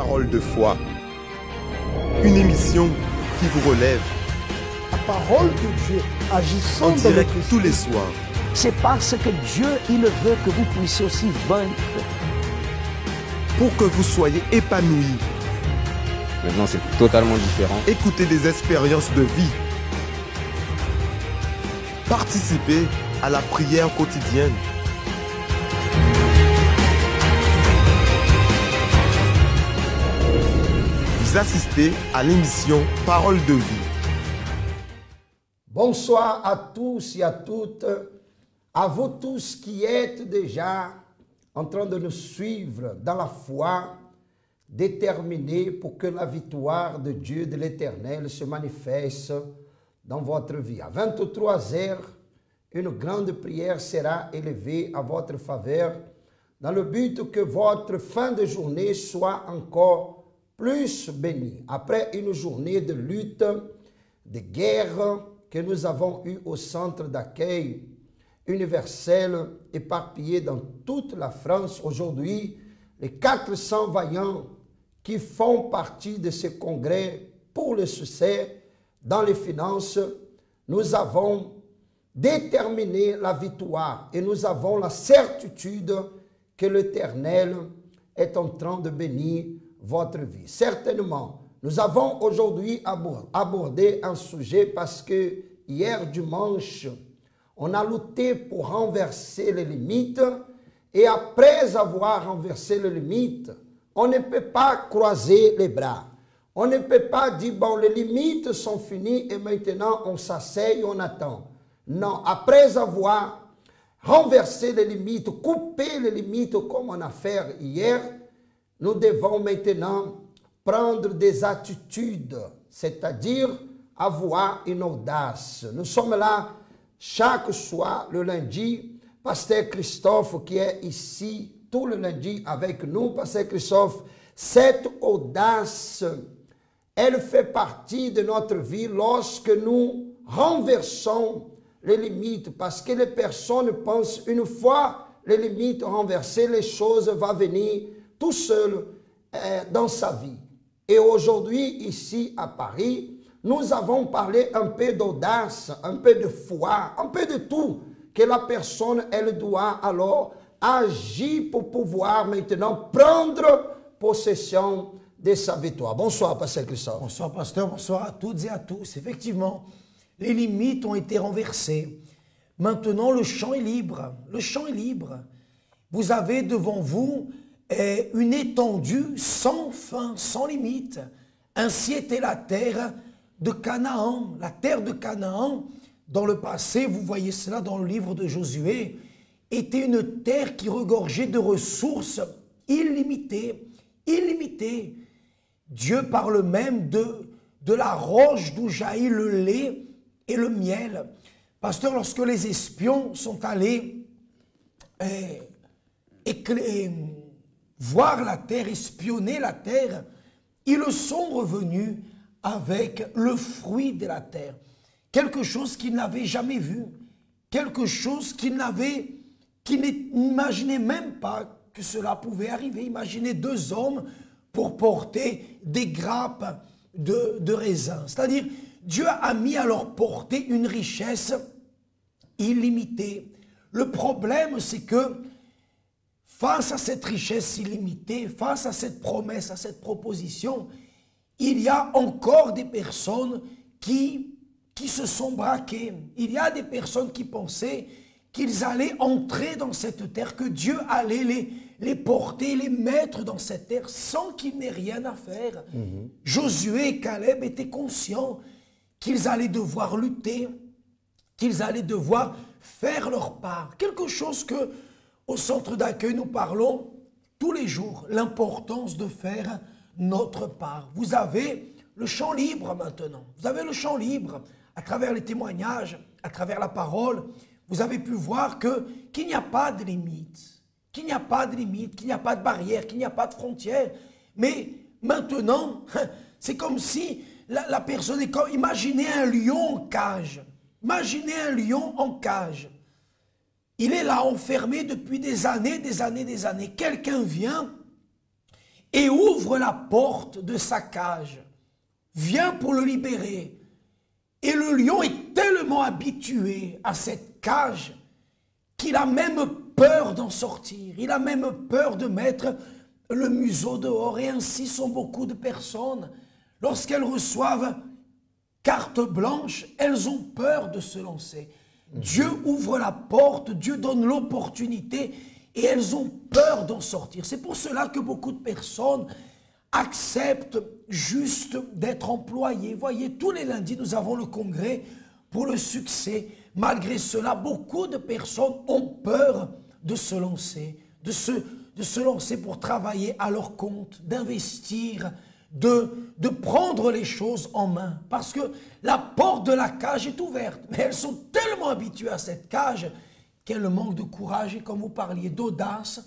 Parole de foi. Une émission qui vous relève. La parole de Dieu agissant En dans direct notre tous les esprit. soirs. C'est parce que Dieu, il veut que vous puissiez aussi vaincre. Pour que vous soyez épanouis. Maintenant, c'est totalement différent. Écoutez des expériences de vie. Participez à la prière quotidienne. Vous assistez à l'émission Parole de vie. Bonsoir à tous et à toutes, à vous tous qui êtes déjà en train de nous suivre dans la foi, déterminés pour que la victoire de Dieu, de l'Éternel, se manifeste dans votre vie. À 23 heures, une grande prière sera élevée à votre faveur dans le but que votre fin de journée soit encore plus bénie. Après une journée de lutte, de guerre que nous avons eue au centre d'accueil universel éparpillé dans toute la France, aujourd'hui, les 400 vaillants qui font partie de ce congrès pour le succès dans les finances, nous avons déterminé la victoire et nous avons la certitude que l'Éternel est en train de bénir votre vie. Certainement, nous avons aujourd'hui abordé un sujet parce que hier dimanche, on a lutté pour renverser les limites et après avoir renversé les limites, on ne peut pas croiser les bras. On ne peut pas dire, bon, les limites sont finies et maintenant on s'asseye, on attend. Non, après avoir renversé les limites, coupé les limites comme on a fait hier, nous devons maintenant prendre des attitudes, c'est-à-dire avoir une audace. Nous sommes là chaque soir, le lundi, Pasteur Christophe qui est ici tout le lundi avec nous. Pasteur Christophe, cette audace, elle fait partie de notre vie lorsque nous renversons les limites, parce que les personnes pensent une fois les limites renversées, les choses vont venir tout seul dans sa vie. Et aujourd'hui, ici à Paris, nous avons parlé un peu d'audace, un peu de foi, un peu de tout, que la personne, elle doit alors agir pour pouvoir maintenant prendre possession de sa victoire. Bonsoir, Pasteur Christophe. Bonsoir, Pasteur. Bonsoir à toutes et à tous. Effectivement, les limites ont été renversées. Maintenant, le champ est libre. Le champ est libre. Vous avez devant vous une étendue sans fin, sans limite. Ainsi était la terre de Canaan. La terre de Canaan, dans le passé, vous voyez cela dans le livre de Josué, était une terre qui regorgeait de ressources illimitées. Illimitées. Dieu parle même de la roche d'où jaillit le lait et le miel. Pasteur, lorsque les espions sont allés voir la terre, espionner la terre, ils sont revenus avec le fruit de la terre. Quelque chose qu'ils n'avaient jamais vu. Quelque chose qu'ils n'imaginaient même pas que cela pouvait arriver. Imaginez 2 hommes pour porter des grappes de raisin. C'est-à-dire, Dieu a mis à leur portée une richesse illimitée. Le problème, c'est que face à cette richesse illimitée, face à cette promesse, à cette proposition, il y a encore des personnes qui se sont braquées. Il y a des personnes qui pensaient qu'ils allaient entrer dans cette terre, que Dieu allait les porter, les mettre dans cette terre sans qu'ils n'aient rien à faire. Josué et Caleb étaient conscients qu'ils allaient devoir lutter, qu'ils allaient devoir faire leur part. Quelque chose que, au centre d'accueil, nous parlons tous les jours, l'importance de faire notre part. Vous avez le champ libre maintenant. Vous avez le champ libre à travers les témoignages, à travers la parole. Vous avez pu voir qu'il n'y a pas de limite, qu'il n'y a pas de limite, qu'il n'y a pas de barrière, qu'il n'y a pas de frontière. Mais maintenant, c'est comme si la personne est comme... Imaginez un lion en cage. Imaginez un lion en cage. Il est là enfermé depuis des années, des années, des années. Quelqu'un vient et ouvre la porte de sa cage, vient pour le libérer. Et le lion est tellement habitué à cette cage qu'il a même peur d'en sortir. Il a même peur de mettre le museau dehors. Et ainsi sont beaucoup de personnes. Lorsqu'elles reçoivent carte blanche, elles ont peur de se lancer. Dieu ouvre la porte, Dieu donne l'opportunité et elles ont peur d'en sortir. C'est pour cela que beaucoup de personnes acceptent juste d'être employées. Voyez, tous les lundis, nous avons le congrès pour le succès. Malgré cela, beaucoup de personnes ont peur de se lancer, de se lancer pour travailler à leur compte, d'investir, de prendre les choses en main. Parce que la porte de la cage est ouverte. Mais elles sont tellement habituées à cette cage qu'elles manquent de courage et, comme vous parliez, d'audace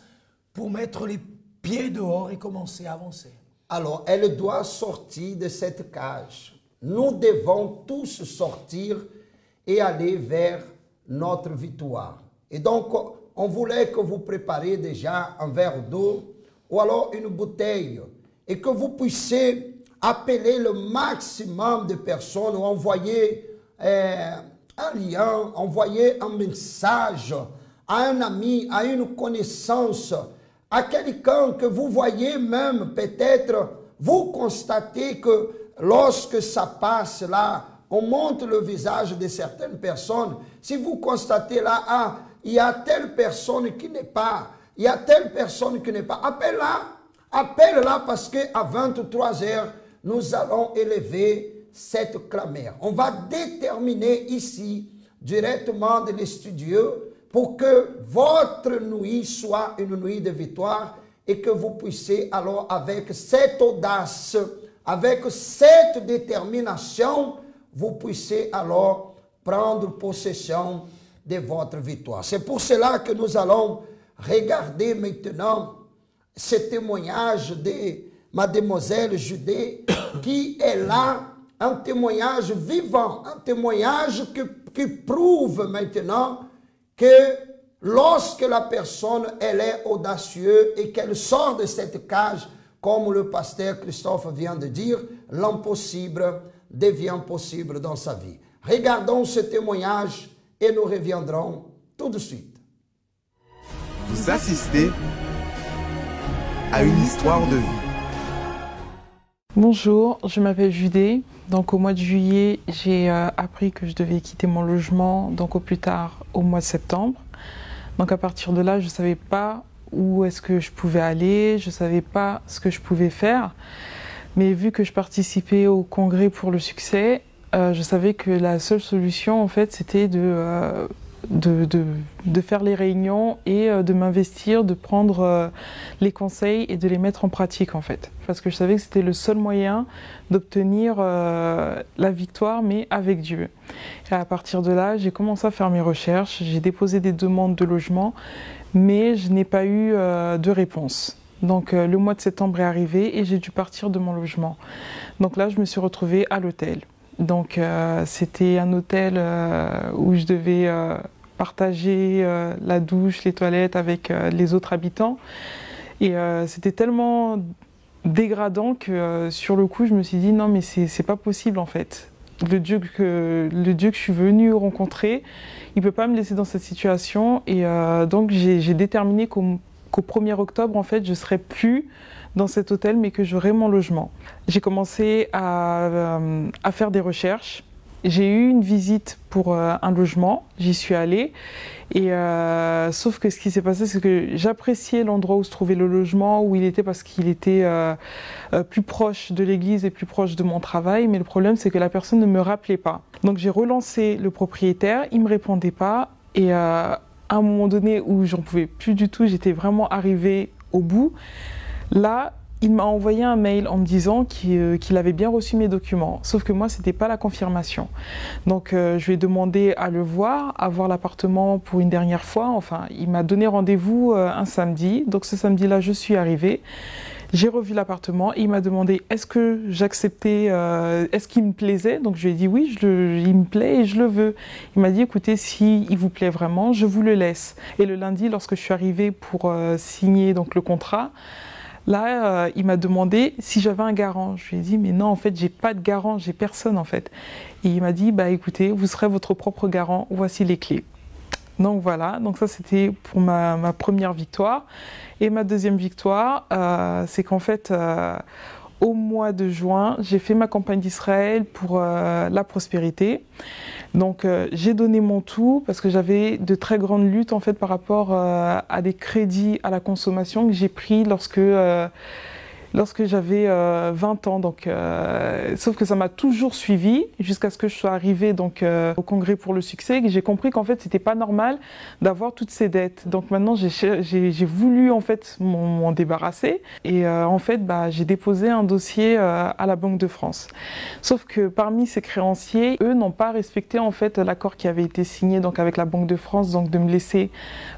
pour mettre les pieds dehors et commencer à avancer. Alors, elle doit sortir de cette cage. Nous devons tous sortir et aller vers notre victoire. Et donc, on voulait que vous prépariez déjà un verre d'eau ou alors une bouteille et que vous puissiez appeler le maximum de personnes ou envoyer un lien, envoyer un message à un ami, à une connaissance, à quelqu'un que vous voyez même peut-être, vous constatez que lorsque ça passe là, on montre le visage de certaines personnes. Si vous constatez là, ah, il y a telle personne qui n'est pas, il y a telle personne qui n'est pas, appelle-la parce qu'à 23 h, nous allons élever cette clameur. On va déterminer ici, directement de les studios, pour que votre nuit soit une nuit de victoire et que vous puissiez alors avec cette audace, avec cette détermination, vous puissiez alors prendre possession de votre victoire. C'est pour cela que nous allons regarder maintenant ce témoignage de Mademoiselle Judée qui est là, un témoignage vivant, un témoignage qui prouve maintenant que lorsque la personne elle est audacieuse et qu'elle sort de cette cage, comme le pasteur Christophe vient de dire, l'impossible devient possible dans sa vie. Regardons ce témoignage et nous reviendrons tout de suite. Vous assistez à une histoire de vie. Bonjour, je m'appelle Judée. Donc au mois de juillet, j'ai appris que je devais quitter mon logement, donc au plus tard au mois de septembre. Donc à partir de là, je ne savais pas où est-ce que je pouvais aller, je ne savais pas ce que je pouvais faire. Mais vu que je participais au congrès pour le succès, je savais que la seule solution, en fait, c'était de faire les réunions et de m'investir, de prendre les conseils et de les mettre en pratique, en fait. Parce que je savais que c'était le seul moyen d'obtenir la victoire, mais avec Dieu. Et à partir de là, j'ai commencé à faire mes recherches, j'ai déposé des demandes de logement, mais je n'ai pas eu de réponse. Donc le mois de septembre est arrivé et j'ai dû partir de mon logement. Donc là, je me suis retrouvée à l'hôtel. Donc c'était un hôtel où je devais partager la douche, les toilettes avec les autres habitants. Et c'était tellement dégradant que sur le coup, je me suis dit non mais c'est pas possible en fait. Le Dieu que je suis venue rencontrer, il ne peut pas me laisser dans cette situation. Et donc j'ai déterminé qu'au 1er octobre, en fait, je ne serai plus dans cet hôtel, mais que j'aurai mon logement. J'ai commencé à faire des recherches. J'ai eu une visite pour un logement, j'y suis allée. Et sauf que ce qui s'est passé, c'est que j'appréciais l'endroit où se trouvait le logement, où il était, parce qu'il était plus proche de l'église et plus proche de mon travail. Mais le problème, c'est que la personne ne me rappelait pas. Donc j'ai relancé le propriétaire, il ne me répondait pas. Et à un moment donné où j'en pouvais plus du tout, j'étais vraiment arrivée au bout. Là, il m'a envoyé un mail en me disant qu'il avait bien reçu mes documents. Sauf que moi, ce n'était pas la confirmation. Donc, je lui ai demandé à le voir, à voir l'appartement pour une dernière fois. Enfin, il m'a donné rendez-vous un samedi. Donc, ce samedi-là, je suis arrivée. J'ai revu l'appartement et il m'a demandé est-ce que j'acceptais, est-ce qu'il me plaisait. Donc, je lui ai dit oui, il me plaît et je le veux. Il m'a dit écoutez, s'il vous plaît vraiment, je vous le laisse. Et le lundi, lorsque je suis arrivée pour signer donc, le contrat, Là, il m'a demandé si j'avais un garant. Je lui ai dit, mais non, en fait, j'ai pas de garant, j'ai personne, en fait. Et il m'a dit, bah écoutez, vous serez votre propre garant, voici les clés. Donc voilà, donc ça c'était pour ma première victoire. Et ma deuxième victoire, c'est qu'en fait, au mois de juin, j'ai fait ma campagne d'Israël pour la prospérité. Donc j'ai donné mon tout parce que j'avais de très grandes luttes en fait par rapport à des crédits à la consommation que j'ai pris lorsque j'avais 20 ans. Donc, sauf que ça m'a toujours suivi jusqu'à ce que je sois arrivée donc, au Congrès pour le succès. Et j'ai compris qu'en fait, c'était pas normal d'avoir toutes ces dettes. Donc maintenant, j'ai voulu en fait m'en débarrasser. Et en fait, j'ai déposé un dossier à la Banque de France. Sauf que parmi ces créanciers, eux n'ont pas respecté en fait l'accord qui avait été signé donc avec la Banque de France, donc de me laisser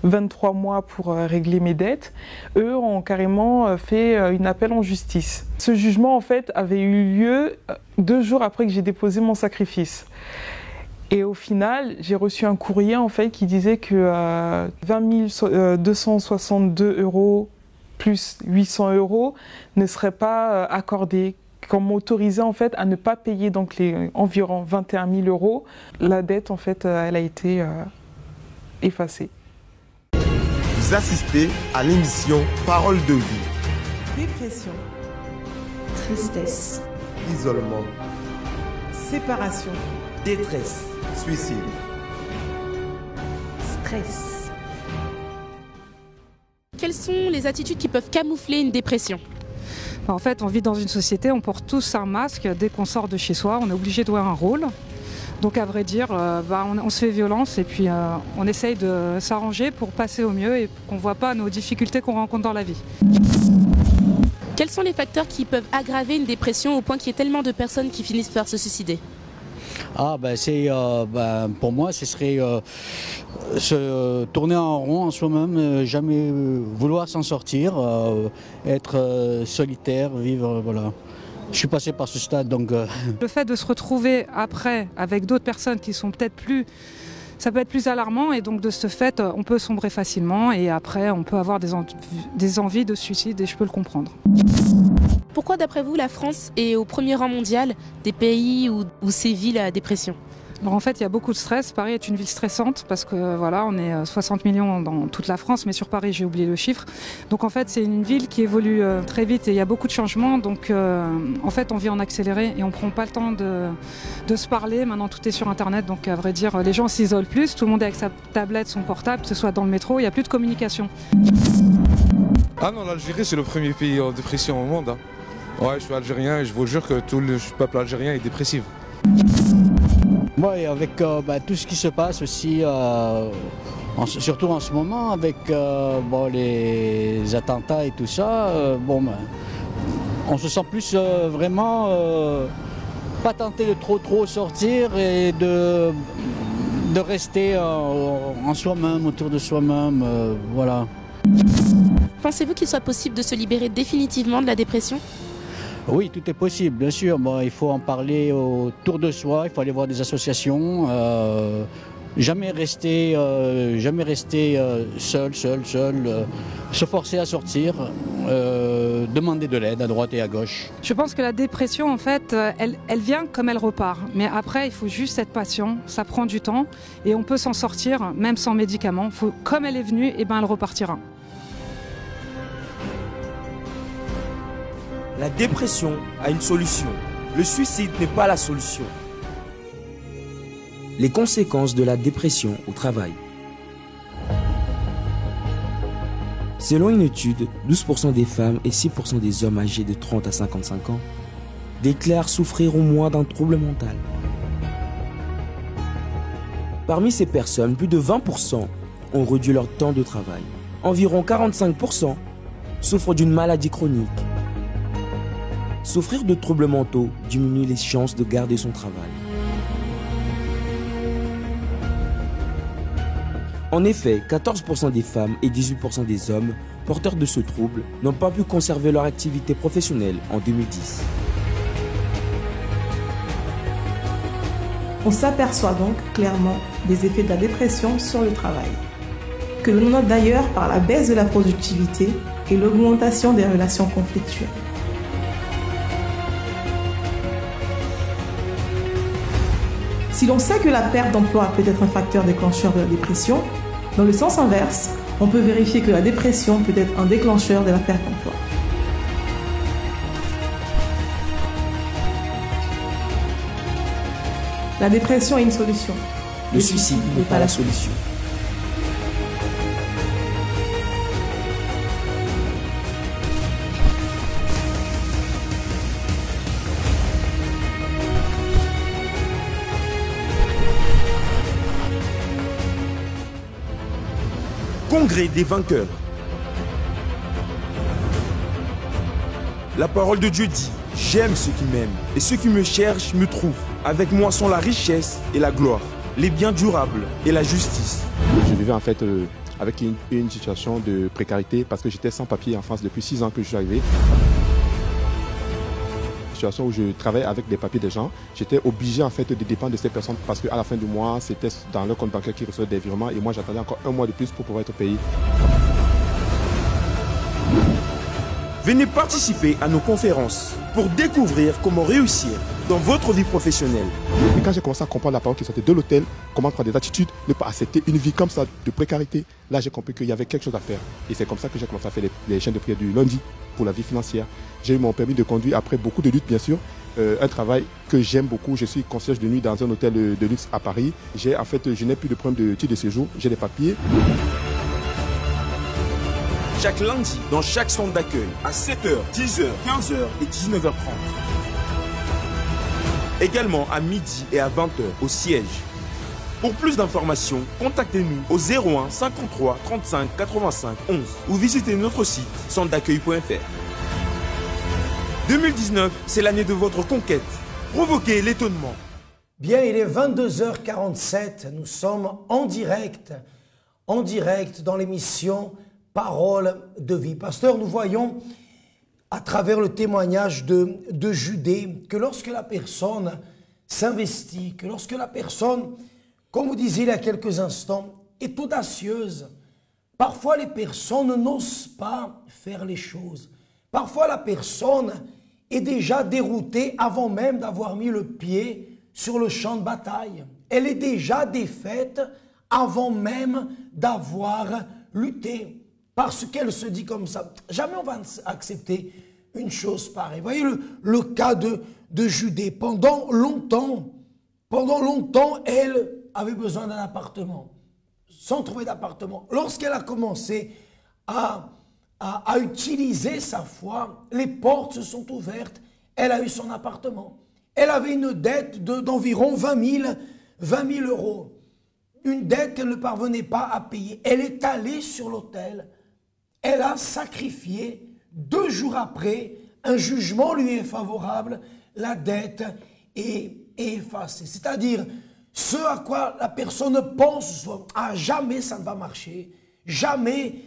23 mois pour régler mes dettes. Eux ont carrément fait une appel en justice. Ce jugement en fait avait eu lieu 2 jours après que j'ai déposé mon sacrifice. Et au final, j'ai reçu un courrier en fait qui disait que 20 262 € plus 800 € ne seraient pas accordés, qu'on m'autorisait en fait à ne pas payer donc les environ 21 000 €. La dette en fait, elle a été effacée. Vous assistez à l'émission Parole de vie. Dépression, tristesse, Isolement, séparation, détresse, suicide. stress. Quelles sont les attitudes qui peuvent camoufler une dépression? En fait, on vit dans une société, on porte tous un masque. Dès qu'on sort de chez soi, on est obligé de jouer un rôle. Donc à vrai dire, on se fait violence et puis on essaye de s'arranger pour passer au mieux et qu'on ne voit pas nos difficultés qu'on rencontre dans la vie. Quels sont les facteurs qui peuvent aggraver une dépression au point qu'il y ait tellement de personnes qui finissent par se suicider? Pour moi, ce serait se tourner en rond en soi-même, jamais vouloir s'en sortir, être solitaire, vivre, voilà. Je suis passé par ce stade, donc... Le fait de se retrouver après avec d'autres personnes qui sont peut-être plus... Ça peut être plus alarmant et donc de ce fait, on peut sombrer facilement et après, on peut avoir des envies de suicide et je peux le comprendre. Pourquoi, d'après vous, la France est au premier rang mondial des pays où sévit la dépression? Alors en fait, il y a beaucoup de stress. Paris est une ville stressante parce que voilà, on est 60 millions dans toute la France, mais sur Paris, j'ai oublié le chiffre. Donc en fait, c'est une ville qui évolue très vite et il y a beaucoup de changements. Donc en fait, on vit en accéléré et on prend pas le temps de se parler. Maintenant, tout est sur Internet, donc à vrai dire, les gens s'isolent plus. Tout le monde est avec sa tablette, son portable, que ce soit dans le métro, il n'y a plus de communication. Ah non, l'Algérie, c'est le premier pays en dépression au monde. Hein. Ouais, je suis algérien et je vous jure que tout le peuple algérien est dépressif. Moi, avec tout ce qui se passe aussi, surtout en ce moment, avec les attentats et tout ça, on se sent plus vraiment pas tenté de trop sortir et de rester en soi-même, autour de soi-même, voilà. Pensez-vous qu'il soit possible de se libérer définitivement de la dépression? Oui, tout est possible, bien sûr. Il faut en parler autour de soi, il faut aller voir des associations. Jamais rester seul, se forcer à sortir, demander de l'aide à droite et à gauche. Je pense que la dépression, en fait, elle vient comme elle repart. Mais après, il faut juste être patient, ça prend du temps et on peut s'en sortir, même sans médicaments. Comme elle est venue, elle repartira. La dépression a une solution. Le suicide n'est pas la solution. Les conséquences de la dépression au travail. Selon une étude, 12% des femmes et 6% des hommes âgés de 30 à 55 ans déclarent souffrir au moins d'un trouble mental. Parmi ces personnes, plus de 20% ont réduit leur temps de travail. Environ 45% souffrent d'une maladie chronique. Souffrir de troubles mentaux diminue les chances de garder son travail. En effet, 14% des femmes et 18% des hommes porteurs de ce trouble n'ont pas pu conserver leur activité professionnelle en 2010. On s'aperçoit donc clairement des effets de la dépression sur le travail, que l'on note d'ailleurs par la baisse de la productivité, et l'augmentation des relations conflictuelles. Si l'on sait que la perte d'emploi peut être un facteur déclencheur de la dépression, dans le sens inverse, on peut vérifier que la dépression peut être un déclencheur de la perte d'emploi. La dépression est une solution. Le suicide n'est pas la solution. Congrès des vainqueurs. La parole de Dieu dit: j'aime ceux qui m'aiment, et ceux qui me cherchent me trouvent. Avec moi sont la richesse et la gloire, les biens durables et la justice. Je vivais en fait avec une situation de précarité parce que j'étais sans papier en France depuis 6 ans que je suis arrivé. Situation où je travaillais avec des papiers des gens, j'étais obligé en fait de dépendre de ces personnes parce qu'à la fin du mois, c'était dans leur compte bancaire qu'ils recevaient des virements et moi j'attendais encore un mois de plus pour pouvoir être payé. Venez participer à nos conférences pour découvrir comment réussir dans votre vie professionnelle. Et quand j'ai commencé à comprendre la parole qui sortait de l'hôtel, comment prendre des attitudes, ne pas accepter une vie comme ça de précarité, là j'ai compris qu'il y avait quelque chose à faire. Et c'est comme ça que j'ai commencé à faire les chaînes de prière du lundi pour la vie financière. J'ai eu mon permis de conduire après beaucoup de luttes bien sûr. Un travail que j'aime beaucoup. Je suis concierge de nuit dans un hôtel de luxe à Paris. Je n'ai plus de problème de titre de séjour, j'ai des papiers. Chaque lundi, dans chaque centre d'accueil, à 7h, 10h, 15h et 19h30. Également à midi et à 20h au siège. Pour plus d'informations, contactez-nous au 01 53 35 85 11 ou visitez notre site centredaccueil.fr. 2019, c'est l'année de votre conquête. Provoquez l'étonnement. Bien, il est 22h47. Nous sommes en direct dans l'émission Parole de vie. Pasteur, nous voyons à travers le témoignage de Judée que lorsque la personne s'investit, que lorsque la personne, comme vous disiez il y a quelques instants, est audacieuse, parfois les personnes n'osent pas faire les choses. Parfois la personne est déjà déroutée avant même d'avoir mis le pied sur le champ de bataille. Elle est déjà défaite avant même d'avoir lutté. Parce qu'elle se dit comme ça, jamais on va accepter une chose pareille. Vous voyez le cas de Judée. Pendant longtemps, elle avait besoin d'un appartement, sans trouver d'appartement. Lorsqu'elle a commencé à utiliser sa foi, les portes se sont ouvertes, elle a eu son appartement. Elle avait une dette d'environ 20 000 euros. Une dette qu'elle ne parvenait pas à payer. Elle est allée sur l'autel. Elle a sacrifié. 2 jours après, un jugement lui est favorable. La dette est effacée. C'est-à-dire, ce à quoi la personne pense, jamais ça ne va marcher. Jamais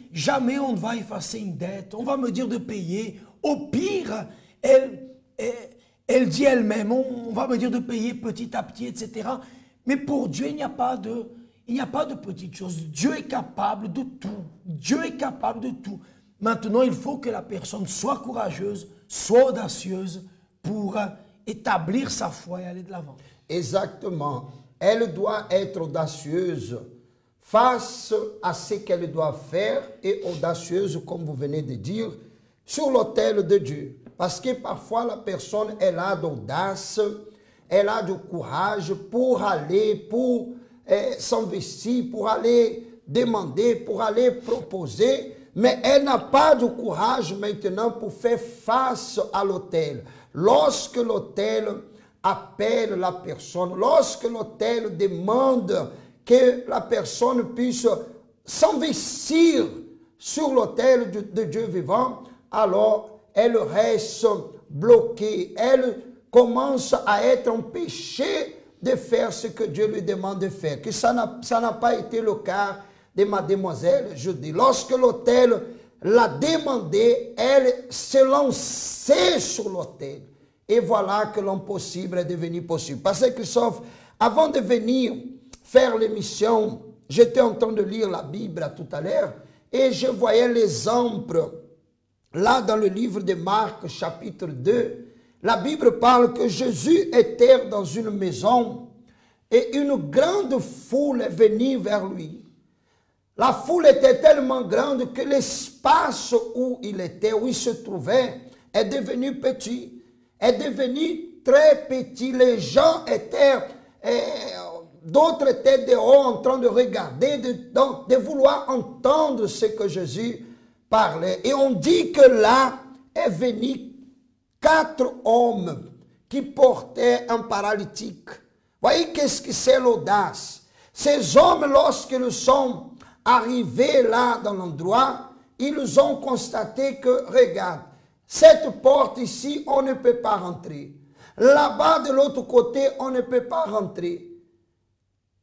on ne va effacer une dette. On va me dire de payer. Au pire, elle dit elle-même, on va me dire de payer petit à petit, etc. Mais pour Dieu, il n'y a pas de petites choses. Dieu est capable de tout. Dieu est capable de tout. Maintenant, il faut que la personne soit courageuse, soit audacieuse pour établir sa foi et aller de l'avant. Exactement. Elle doit être audacieuse face à ce qu'elle doit faire et audacieuse, comme vous venez de dire, sur l'autel de Dieu. Parce que parfois, la personne, elle a d'audace, elle a du courage pour aller, pour s'investir, pour aller demander, pour aller proposer, mais elle n'a pas de courage maintenant pour faire face à l'autel. Lorsque l'autel appelle la personne, lorsque l'autel demande que la personne puisse s'investir sur l'autel de Dieu vivant, alors elle reste bloquée, elle commence à être empêchée de faire ce que Dieu lui demande de faire. Que ça n'a pas été le cas de mademoiselle Judée. Lorsque l'autel l'a demandé, elle s'est lancée sur l'autel. Et voilà que l'impossible est devenu possible. Parce que Christophe, avant de venir faire l'émission, j'étais en train de lire la Bible tout à l'heure et je voyais l'exemple là dans le livre de Marc, chapitre 2, la Bible parle que Jésus était dans une maison et une grande foule est venue vers lui. La foule était tellement grande que l'espace où il était, où il se trouvait, est devenu petit, est devenu très petit. Les gens étaient, d'autres étaient dehors en train de regarder, de vouloir entendre ce que Jésus parlait. Et on dit que là est venu 4 hommes qui portaient un paralytique. Voyez qu'est-ce que c'est l'audace. Ces hommes, lorsqu'ils sont arrivés là dans l'endroit, ils ont constaté que, regarde, cette porte ici, on ne peut pas rentrer. Là-bas, de l'autre côté, on ne peut pas rentrer.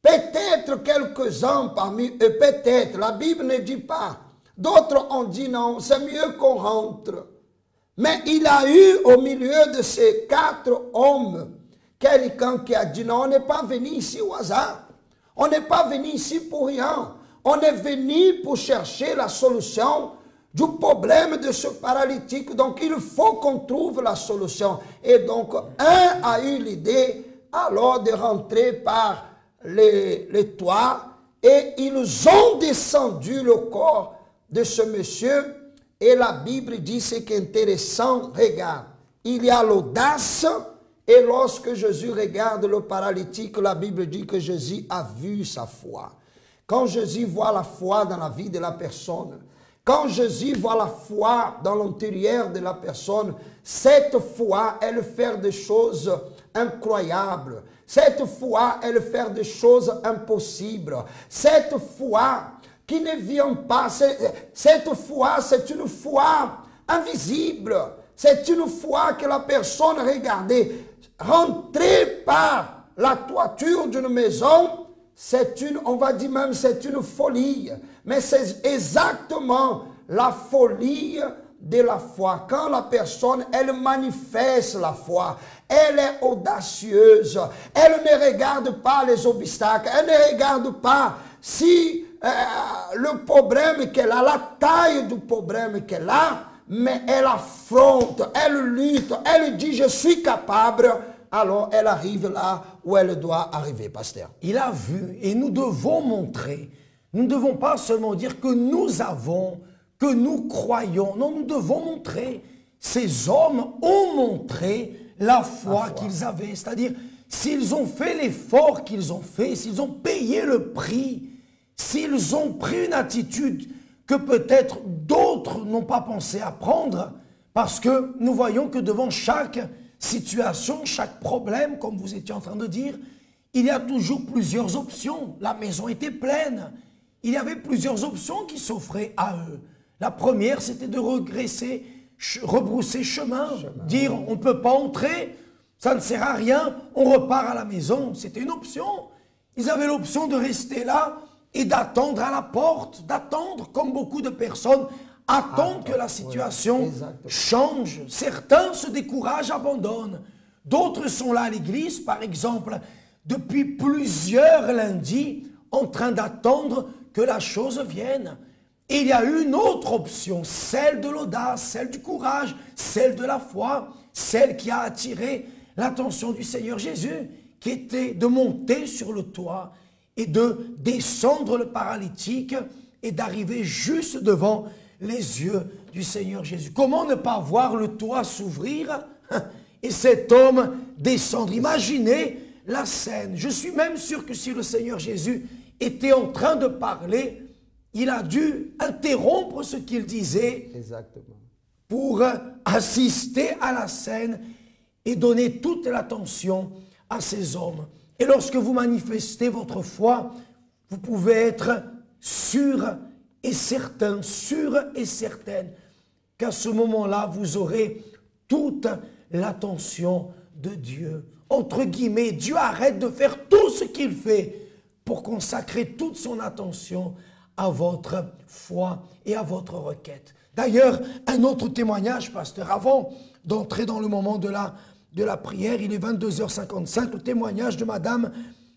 Peut-être quelques-uns parmi eux, peut-être, la Bible ne dit pas. D'autres ont dit non, c'est mieux qu'on rentre. Mais il y a eu au milieu de ces 4 hommes, quelqu'un qui a dit non, on n'est pas venu ici au hasard. On n'est pas venu ici pour rien. On est venu pour chercher la solution du problème de ce paralytique. Donc il faut qu'on trouve la solution. Et donc un a eu l'idée alors de rentrer par les toits et ils ont descendu le corps de ce monsieur. Et la Bible dit ce qui est intéressant, regarde, il y a l'audace. Et lorsque Jésus regarde le paralytique, la Bible dit que Jésus a vu sa foi. Quand Jésus voit la foi dans la vie de la personne, quand Jésus voit la foi dans l'intérieur de la personne, cette foi, elle fait des choses incroyables. Cette foi, elle fait des choses impossibles. Cette foi qui ne vient pas, cette foi, c'est une foi invisible. C'est une foi que la personne, regardez, rentrer par la toiture d'une maison, c'est une, on va dire même, c'est une folie. Mais c'est exactement la folie de la foi. Quand la personne, elle manifeste la foi, elle est audacieuse, elle ne regarde pas les obstacles, elle ne regarde pas si le problème qu'elle a, la taille du problème qu'elle a, mais elle affronte, elle lutte, elle dit je suis capable, alors elle arrive là où elle doit arriver, pasteur. Il a vu et nous devons montrer, nous ne devons pas seulement dire que nous avons, que nous croyons, non, nous devons montrer, ces hommes ont montré la foi qu'ils avaient, c'est-à-dire s'ils ont fait l'effort qu'ils ont fait, s'ils ont payé le prix, s'ils ont pris une attitude que peut-être d'autres n'ont pas pensé à prendre, parce que nous voyons que devant chaque situation, chaque problème, comme vous étiez en train de dire, il y a toujours plusieurs options. La maison était pleine. Il y avait plusieurs options qui s'offraient à eux. La première, c'était de regresser, rebrousser chemin, dire on ne peut pas entrer, ça ne sert à rien, on repart à la maison. C'était une option. Ils avaient l'option de rester là et d'attendre à la porte, d'attendre, comme beaucoup de personnes, attendent que la situation change. Certains se découragent, abandonnent. D'autres sont là à l'église, par exemple, depuis plusieurs lundis, en train d'attendre que la chose vienne. Et il y a une autre option, celle de l'audace, celle du courage, celle de la foi, celle qui a attiré l'attention du Seigneur Jésus, qui était de monter sur le toit et de descendre le paralytique et d'arriver juste devant les yeux du Seigneur Jésus. Comment ne pas voir le toit s'ouvrir et cet homme descendre? Imaginez la scène. Je suis même sûr que si le Seigneur Jésus était en train de parler, il a dû interrompre ce qu'il disait pour assister à la scène et donner toute l'attention à ces hommes. Et lorsque vous manifestez votre foi, vous pouvez être sûr et certain, sûre et certaine qu'à ce moment-là, vous aurez toute l'attention de Dieu. Entre guillemets, Dieu arrête de faire tout ce qu'il fait pour consacrer toute son attention à votre foi et à votre requête. D'ailleurs, un autre témoignage, pasteur, avant d'entrer dans le moment de la prière, il est 22h55, le témoignage de Madame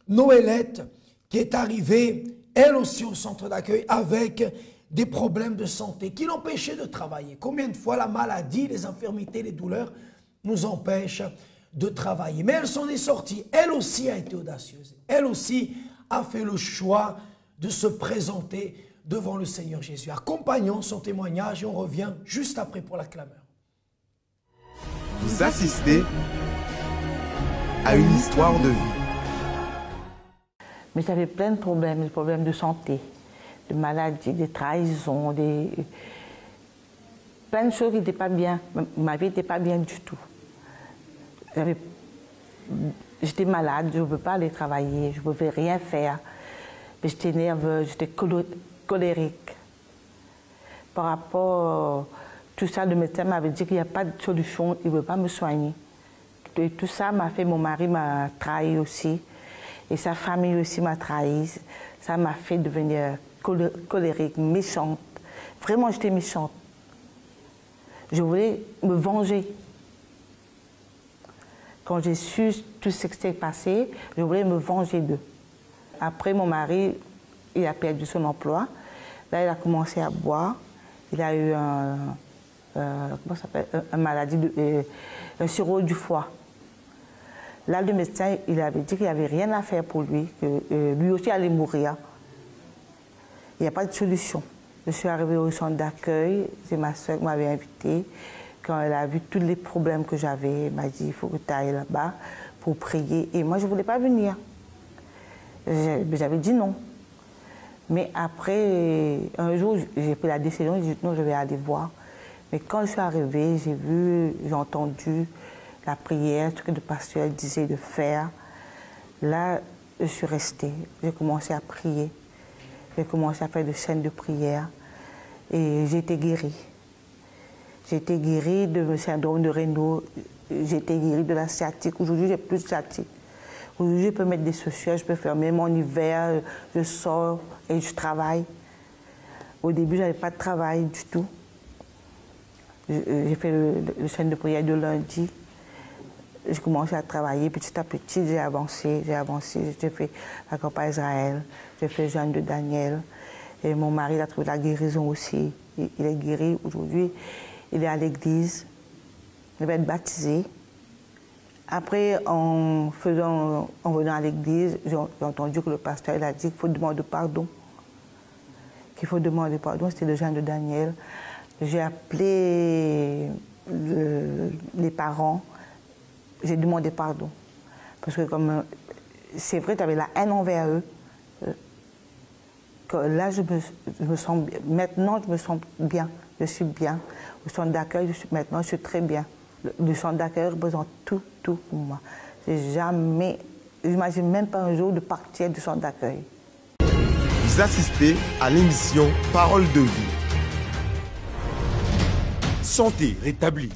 Noëllette, qui est arrivée, elle aussi, au centre d'accueil avec des problèmes de santé qui l'empêchaient de travailler. Combien de fois la maladie, les infirmités, les douleurs nous empêchent de travailler. Mais elle s'en est sortie. Elle aussi a été audacieuse. Elle aussi a fait le choix de se présenter devant le Seigneur Jésus. Accompagnons son témoignage et on revient juste après pour la clameur. Vous assistez à une histoire de vie. Mais j'avais plein de problèmes, des problèmes de santé, de maladies, des trahisons, plein de choses qui n'étaient pas bien. Ma vie n'était pas bien du tout. J'étais malade, je ne pouvais pas aller travailler, je ne pouvais rien faire. J'étais nerveuse, j'étais colérique. Par rapport à tout ça, le médecin m'avait dit qu'il n'y a pas de solution, il ne veut pas me soigner. Et tout ça m'a fait, mon mari m'a trahi aussi. Et sa famille aussi m'a trahi. Ça m'a fait devenir colérique, méchante. Vraiment, j'étais méchante. Je voulais me venger. Quand j'ai su tout ce qui s'est passé, je voulais me venger d'eux. Après, mon mari, il a perdu son emploi. Là, il a commencé à boire. Il a eu une maladie, un cirrhose du foie. Là, le médecin, il avait dit qu'il n'y avait rien à faire pour lui, que lui aussi allait mourir. Il n'y a pas de solution. Je suis arrivée au centre d'accueil, c'est ma soeur qui m'avait invitée. Quand elle a vu tous les problèmes que j'avais, elle m'a dit il faut que tu ailles là-bas pour prier. Et moi, je ne voulais pas venir. J'avais dit non. Mais après, un jour, j'ai pris la décision, j'ai dit non, je vais aller voir. Mais quand je suis arrivée, j'ai vu, j'ai entendu la prière, ce que le pasteur disait de faire. Là, je suis restée. J'ai commencé à prier. J'ai commencé à faire des chaînes de prière. Et j'ai été guérie. J'ai été guérie de syndrome de Raynaud. J'ai été guérie de la sciatique. Aujourd'hui, j'ai plus de sciatique. Aujourd'hui, je peux mettre des chaussures, je peux fermer mon hiver, je sors et je travaille. Au début, je n'avais pas de travail du tout. J'ai fait le chaîne de prière de lundi. J'ai commencé à travailler petit à petit, j'ai avancé. J'ai fait la campagne Israël, j'ai fait Jeanne de Daniel. Et mon mari il a trouvé la guérison aussi. Il est guéri aujourd'hui. Il est à l'église. Il va être baptisé. Après, en venant à l'église, j'ai entendu que le pasteur il a dit qu'il faut demander pardon. Qu'il faut demander pardon, c'était le Jeanne de Daniel. J'ai appelé les parents. J'ai demandé pardon. Parce que comme c'est vrai, tu avais la haine envers eux. Que là, je me sens bien. Maintenant, je me sens bien. Je suis bien. Au centre d'accueil, maintenant, je suis très bien. Le centre d'accueil représente tout pour moi. Je n'imagine même pas un jour de partir du centre d'accueil. Vous assistez à l'émission Parole de vie. Santé rétablie.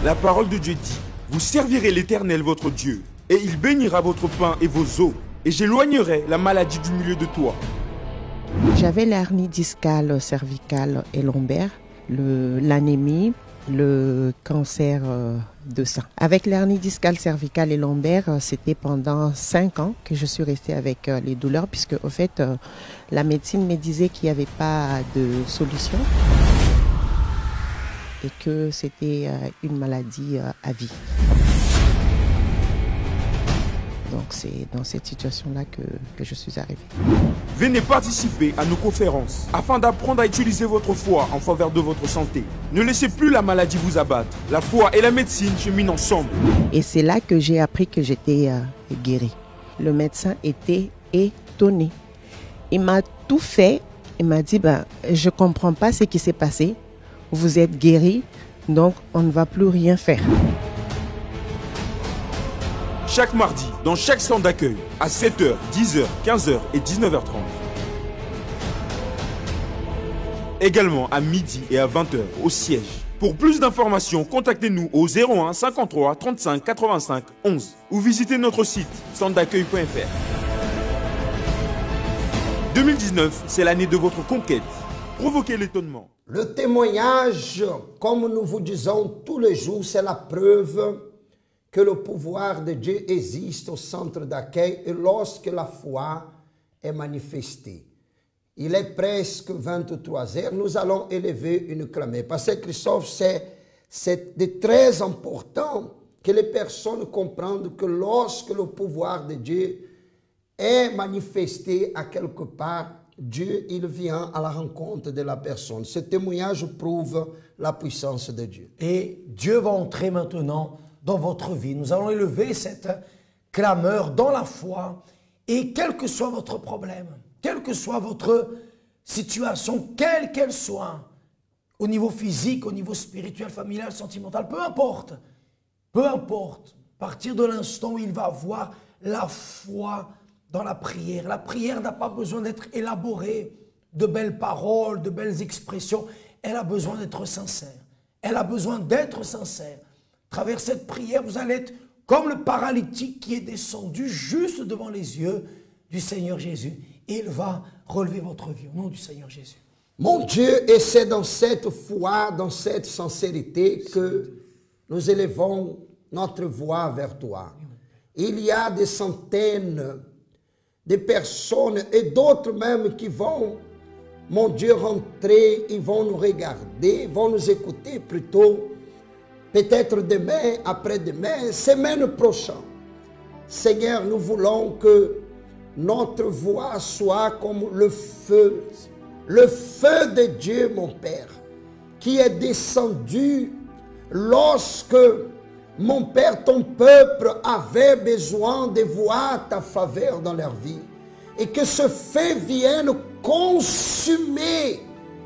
La parole de Dieu dit, vous servirez l'Éternel votre Dieu, et il bénira votre pain et vos eaux, et j'éloignerai la maladie du milieu de toi. J'avais l'hernie discale, cervicale et lombaire, l'anémie, le cancer de sein. Avec l'hernie discale, cervicale et lombaire, c'était pendant 5 ans que je suis restée avec les douleurs, puisque au fait, la médecine me disait qu'il n'y avait pas de solution et que c'était une maladie à vie. Donc c'est dans cette situation-là que je suis arrivée. Venez participer à nos conférences afin d'apprendre à utiliser votre foi en faveur de votre santé. Ne laissez plus la maladie vous abattre. La foi et la médecine cheminent ensemble. Et c'est là que j'ai appris que j'étais guérie. Le médecin était étonné. Il m'a tout fait. Il m'a dit, je ne comprends pas ce qui s'est passé. Vous êtes guérie, donc on ne va plus rien faire. Chaque mardi, dans chaque centre d'accueil, à 7h, 10h, 15h et 19h30. Également à midi et à 20h au siège. Pour plus d'informations, contactez-nous au 01 53 35 85 11 ou visitez notre site centredaccueil.fr. 2019, c'est l'année de votre conquête. Provoquez l'étonnement. Le témoignage, comme nous vous disons tous les jours, c'est la preuve que le pouvoir de Dieu existe au centre d'accueil et lorsque la foi est manifesté. Il est presque 23 heures. Nous allons élever une clamée. Pasteur Christophe, c'est très important que les personnes comprennent que lorsque le pouvoir de Dieu est manifesté à quelque part, Dieu, il vient à la rencontre de la personne. Ce témoignage prouve la puissance de Dieu. Et Dieu va entrer maintenant dans votre vie. Nous allons élever cette clameur dans la foi. Et quel que soit votre problème, quelle que soit votre situation, quelle qu'elle soit, au niveau physique, au niveau spirituel, familial, sentimental, peu importe, à partir de l'instant où il va avoir la foi dans la prière. La prière n'a pas besoin d'être élaborée, de belles paroles, de belles expressions. Elle a besoin d'être sincère. Elle a besoin d'être sincère. À travers cette prière, vous allez être comme le paralytique qui est descendu juste devant les yeux du Seigneur Jésus. Et il va relever votre vie au nom du Seigneur Jésus. Mon Dieu, et c'est dans cette foi, dans cette sincérité que nous élevons notre voix vers toi. Il y a des centaines de personnes et d'autres même qui vont, mon Dieu, rentrer, ils vont nous regarder, vont nous écouter plutôt, peut-être demain, après-demain, semaine prochaine. Seigneur, nous voulons que notre voix soit comme le feu de Dieu, mon Père, qui est descendu lorsque, mon Père, ton peuple avait besoin de voir ta faveur dans leur vie. Et que ce feu vienne consumer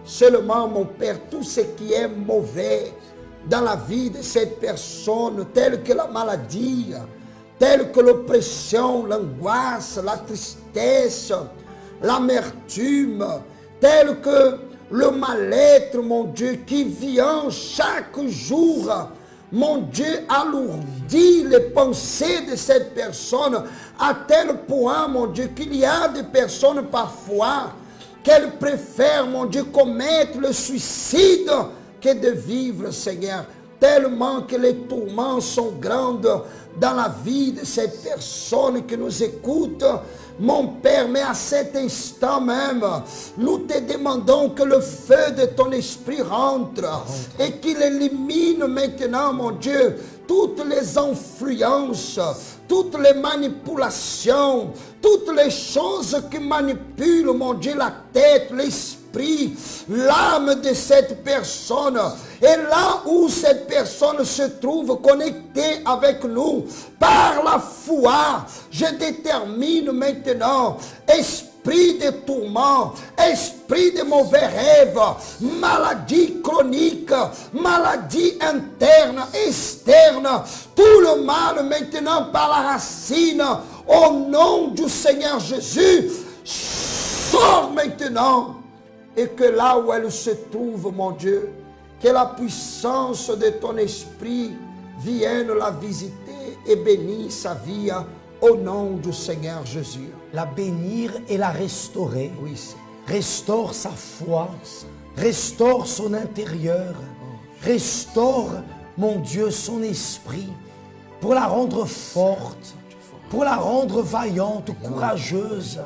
seulement, mon Père, tout ce qui est mauvais dans la vie de cette personne, tel que la maladie, tel que l'oppression, l'angoisse, la tristesse, l'amertume, tel que le mal-être, mon Dieu, qui vient chaque jour, mon Dieu, alourdit les pensées de cette personne à tel point, mon Dieu, qu'il y a des personnes parfois qu'elles préfèrent, mon Dieu, commettre le suicide que de vivre, Seigneur, tellement que les tourments sont grands dans la vie de cette personne qui nous écoute. Mon Père, mais à cet instant même, nous te demandons que le feu de ton esprit rentre et qu'il élimine maintenant, mon Dieu, toutes les influences, toutes les manipulations, toutes les choses qui manipulent, mon Dieu, la tête, l'esprit, l'âme de cette personne. Et là où cette personne se trouve connectée avec nous, par la foi, je détermine maintenant, esprit de tourment, esprit de mauvais rêves, maladie chronique, maladie interne, externe, tout le mal maintenant par la racine, au nom du Seigneur Jésus, sors maintenant. Et que là où elle se trouve, mon Dieu, que la puissance de ton esprit vienne la visiter et bénisse sa vie au nom du Seigneur Jésus. La bénir et la restaurer. Oui. Restaure sa foi, restaure son intérieur, restaure, mon Dieu, son esprit, pour la rendre forte, pour la rendre vaillante, courageuse,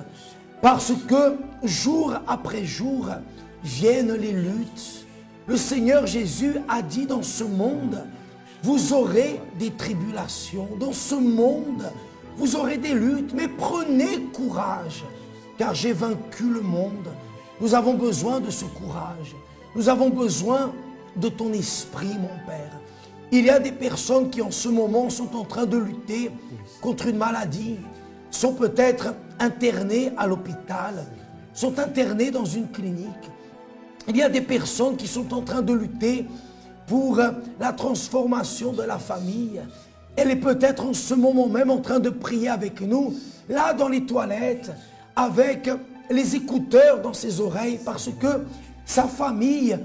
parce que jour après jour viennent les luttes. Le Seigneur Jésus a dit dans ce monde, vous aurez des tribulations, dans ce monde, vous aurez des luttes, mais prenez courage, car j'ai vaincu le monde. Nous avons besoin de ce courage. Nous avons besoin de ton esprit, mon Père. Il y a des personnes qui en ce moment sont en train de lutter contre une maladie, sont peut-être internées à l'hôpital, sont internées dans une clinique. Il y a des personnes qui sont en train de lutter pour la transformation de la famille. Elle est peut-être en ce moment même en train de prier avec nous, là dans les toilettes, avec les écouteurs dans ses oreilles, parce que sa famille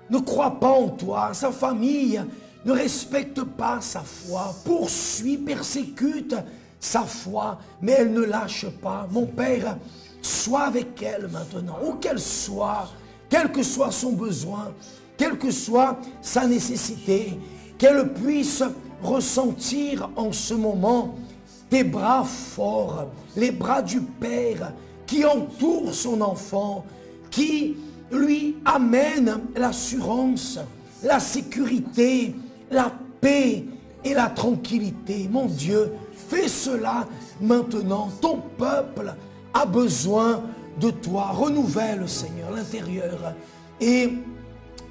ne croit pas en toi, sa famille ne respecte pas sa foi, poursuit, persécute sa foi, mais elle ne lâche pas. Mon Père, sois avec elle maintenant, où qu'elle soit, quel que soit son besoin, quelle que soit sa nécessité, qu'elle puisse ressentir en ce moment tes bras forts, les bras du Père qui entoure son enfant, qui lui amène l'assurance, la sécurité, la paix et la tranquillité. Mon Dieu, fais cela maintenant. Ton peuple a besoin de toi. Renouvelle, Seigneur, l'intérieur et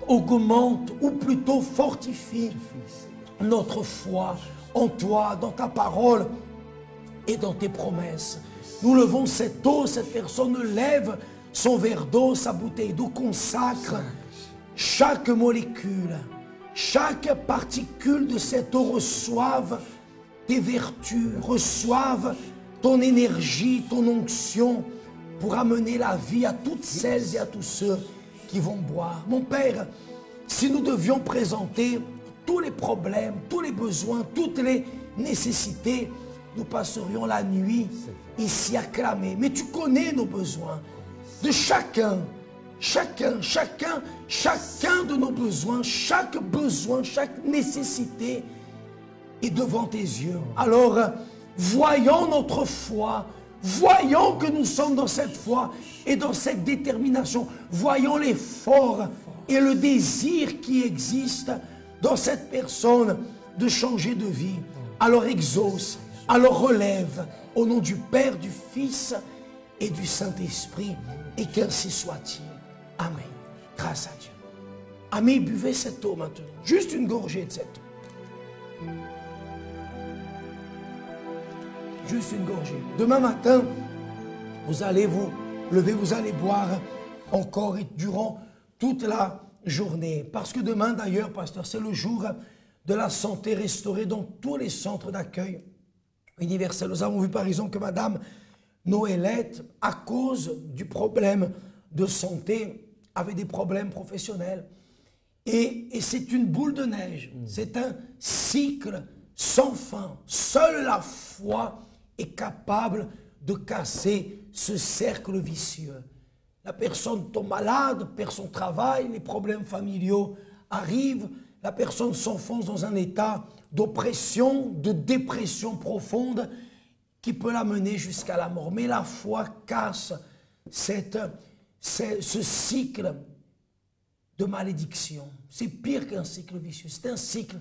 augmente, ou plutôt fortifie notre foi en toi, dans ta parole et dans tes promesses. Nous levons cette eau, cette personne lève son verre d'eau, sa bouteille d'eau, consacre chaque molécule, chaque particule de cette eau reçoive tes vertus, reçoive ton énergie, ton onction pour amener la vie à toutes celles et à tous ceux qui vont boire. Mon Père, si nous devions présenter tous les problèmes, tous les besoins, toutes les nécessités, nous passerions la nuit ici à clamer. Mais tu connais nos besoins de chacun de nos besoins, chaque besoin, chaque nécessité est devant tes yeux. Alors, voyons notre foi, voyons que nous sommes dans cette foi et dans cette détermination. Voyons l'effort et le désir qui existe dans cette personne de changer de vie. Alors exauce, alors relève, au nom du Père, du Fils et du Saint-Esprit, et qu'ainsi soit-il. Amen. Grâce à Dieu. Amis, buvez cette eau maintenant. Juste une gorgée de cette eau. Juste une gorgée. Demain matin, vous allez vous lever, vous allez boire encore et durant toute la journée. Parce que demain, d'ailleurs, pasteur, c'est le jour de la santé restaurée dans tous les centres d'accueil universels. Nous avons vu par exemple que Madame Noëlette, à cause du problème de santé, avait des problèmes professionnels. Et c'est une boule de neige. C'est un cycle sans fin. Seule la foi est capable de casser ce cercle vicieux. La personne tombe malade, perd son travail, les problèmes familiaux arrivent, la personne s'enfonce dans un état d'oppression, de dépression profonde qui peut la mener jusqu'à la mort. Mais la foi casse ce cycle de malédiction. C'est pire qu'un cycle vicieux, c'est un cycle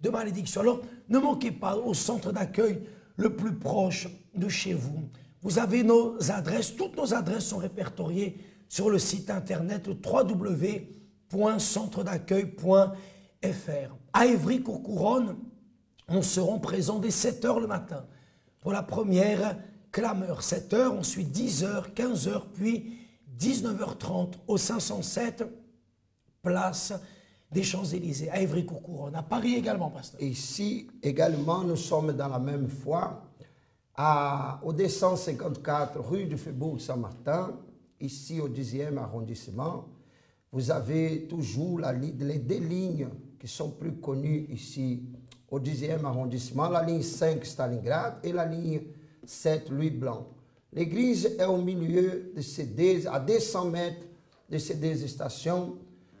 de malédiction. Alors, ne manquez pas au centre d'accueil le plus proche de chez vous. Vous avez nos adresses, toutes nos adresses sont répertoriées sur le site internet www.centredaccueil.fr. À Évry-Courcouronne, nous serons présents dès 7 h le matin pour la première clameur. 7 h, ensuite 10 h, 15 h, puis 19 h 30 au 507 place des Champs-Élysées, à Évry-Courcouronne. À Paris également, pasteur. Ici également, nous sommes dans la même foi, au 254 rue du Faubourg Saint-Martin, ici au 10e arrondissement. Vous avez toujours les deux lignes qui sont plus connues ici au 10e arrondissement, la ligne 5 Stalingrad et la ligne 7 Louis Blanc. L'église est au milieu de à 200 mètres de ces deux stations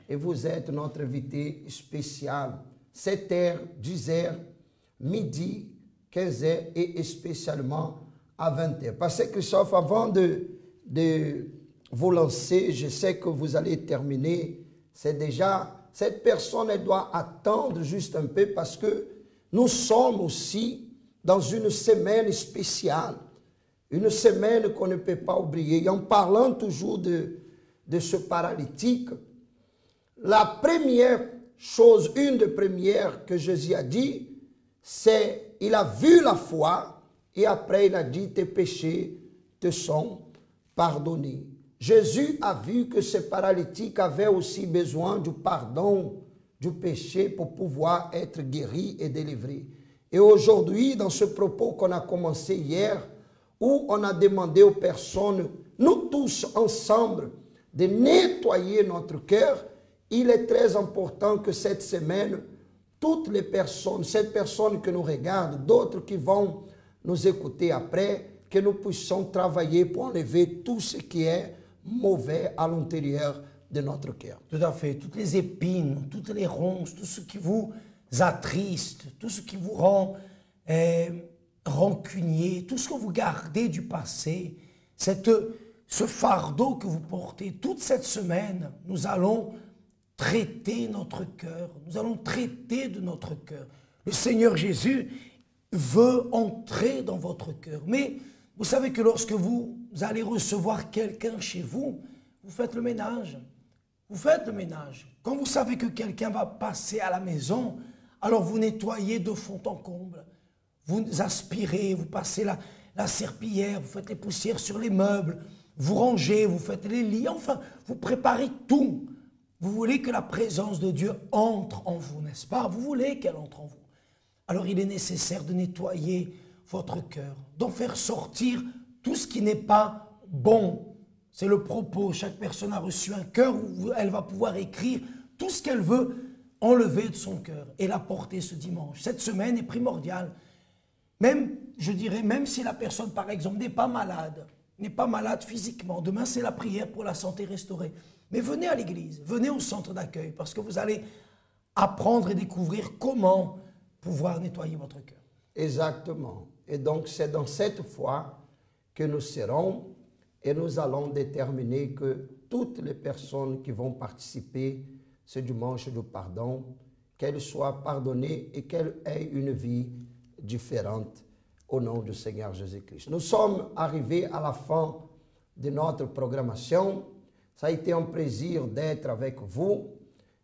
et vous êtes notre invité spécial. 7h, 10h, midi, 15h et spécialement à 20h. Parce que Christophe, avant de vous lancer, je sais que vous allez terminer. C'est déjà, cette personne, elle doit attendre juste un peu parce que nous sommes aussi dans une semaine spéciale. Une semaine qu'on ne peut pas oublier. Et en parlant toujours de ce paralytique, la première chose, une des premières que Jésus a dit, c'est il a vu la foi et après il a dit tes péchés te sont pardonnés. Jésus a vu que ce paralytique avait aussi besoin du pardon du péché pour pouvoir être guéri et délivré. Et aujourd'hui, dans ce propos qu'on a commencé hier, où on a demandé aux personnes, nous tous ensemble, de nettoyer notre cœur, il est très important que cette semaine, toutes les personnes, cette personne que nous regarde, d'autres qui vont nous écouter après, que nous puissions travailler pour enlever tout ce qui est mauvais à l'intérieur de notre cœur. Tout à fait. Toutes les épines, toutes les ronces, tout ce qui vous attriste, tout ce qui vous rend rancunier, tout ce que vous gardez du passé, ce fardeau que vous portez toute cette semaine, nous allons traiter notre cœur. Nous allons traiter de notre cœur. Le Seigneur Jésus veut entrer dans votre cœur. Mais vous savez que lorsque vous allez recevoir quelqu'un chez vous, vous faites le ménage. Vous faites le ménage. Quand vous savez que quelqu'un va passer à la maison, alors vous nettoyez de fond en comble. Vous aspirez, vous passez la serpillière, vous faites les poussières sur les meubles, vous rangez, vous faites les lits, enfin, vous préparez tout. Vous voulez que la présence de Dieu entre en vous, n'est-ce pas? Vous voulez qu'elle entre en vous. Alors il est nécessaire de nettoyer votre cœur, d'en faire sortir tout ce qui n'est pas bon. C'est le propos. Chaque personne a reçu un cœur où elle va pouvoir écrire tout ce qu'elle veut enlever de son cœur et l'apporter ce dimanche. Cette semaine est primordiale. Même, je dirais, même si la personne, par exemple, n'est pas malade physiquement, demain c'est la prière pour la santé restaurée. Mais venez à l'église, venez au centre d'accueil parce que vous allez apprendre et découvrir comment pouvoir nettoyer votre cœur. Exactement. Et donc c'est dans cette foi que nous serons et nous allons déterminer que toutes les personnes qui vont participer ce dimanche de pardon, qu'elles soient pardonnées et qu'elles aient une vie différente au nom du Seigneur Jésus-Christ. Nous sommes arrivés à la fin de notre programmation. Ça a été un plaisir d'être avec vous.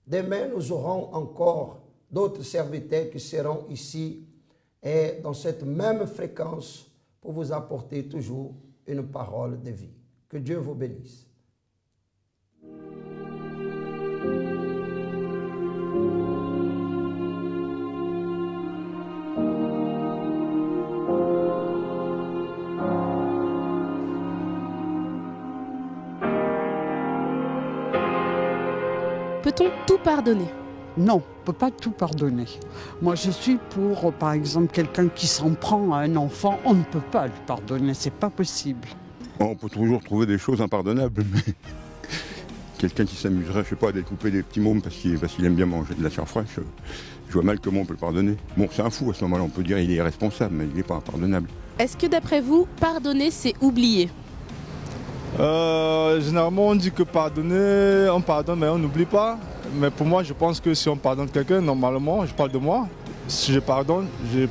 Demain, nous aurons encore d'autres serviteurs qui seront ici et dans cette même fréquence pour vous apporter toujours une parole de vie. Que Dieu vous bénisse. Peut-on tout pardonner? Non, on ne peut pas tout pardonner. Moi, je suis pour, par exemple, quelqu'un qui s'en prend à un enfant, on ne peut pas lui pardonner, c'est pas possible. On peut toujours trouver des choses impardonnables, mais quelqu'un qui s'amuserait, je sais pas, à découper des petits mômes parce qu'il aime bien manger de la chair fraîche, je vois mal comment on peut le pardonner. Bon, c'est un fou à ce moment-là, on peut dire qu'il est irresponsable, mais il n'est pas impardonnable. Est-ce que d'après vous, pardonner, c'est oublier? Généralement on dit que pardonner, on pardonne mais on n'oublie pas. Mais pour moi je pense que si on pardonne quelqu'un, normalement, je parle de moi, si je pardonne, je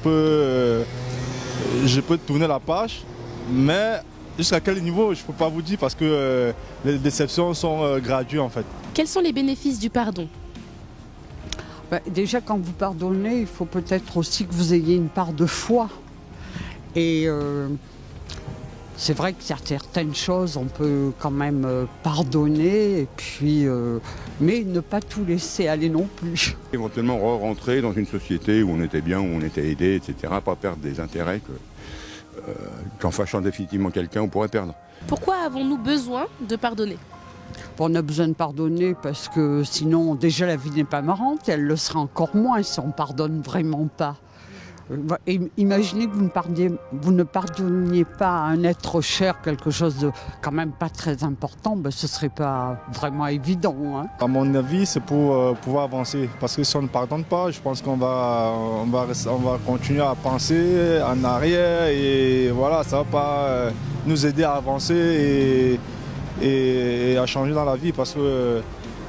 peux tourner la page, mais jusqu'à quel niveau je ne peux pas vous dire parce que les déceptions sont graduées en fait. Quels sont les bénéfices du pardon? Déjà quand vous pardonnez, il faut peut-être aussi que vous ayez une part de foi. Et c'est vrai qu'il y a certaines choses, on peut quand même pardonner, et puis, mais ne pas tout laisser aller non plus. Éventuellement re-rentrer dans une société où on était bien, où on était aidé, etc. Pas perdre des intérêts qu'en fâchant définitivement quelqu'un, on pourrait perdre. Pourquoi avons-nous besoin de pardonner? On a besoin de pardonner parce que sinon, déjà la vie n'est pas marrante, et elle le sera encore moins si on ne pardonne vraiment pas. Imaginez que vous ne pardonniez pas à un être cher quelque chose de quand même pas très important, ce ne serait pas vraiment évident. Hein. À mon avis, c'est pour pouvoir avancer. Parce que si on ne pardonne pas, je pense qu'on va continuer à penser en arrière et voilà, ça ne va pas nous aider à avancer et à changer dans la vie. Parce que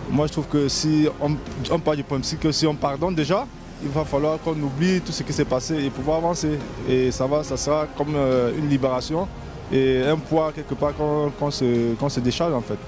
moi, je trouve que si on part du principe que si on pardonne déjà, il va falloir qu'on oublie tout ce qui s'est passé et pouvoir avancer. Et ça sera comme une libération et un poids quelque part qu'on se décharge en fait.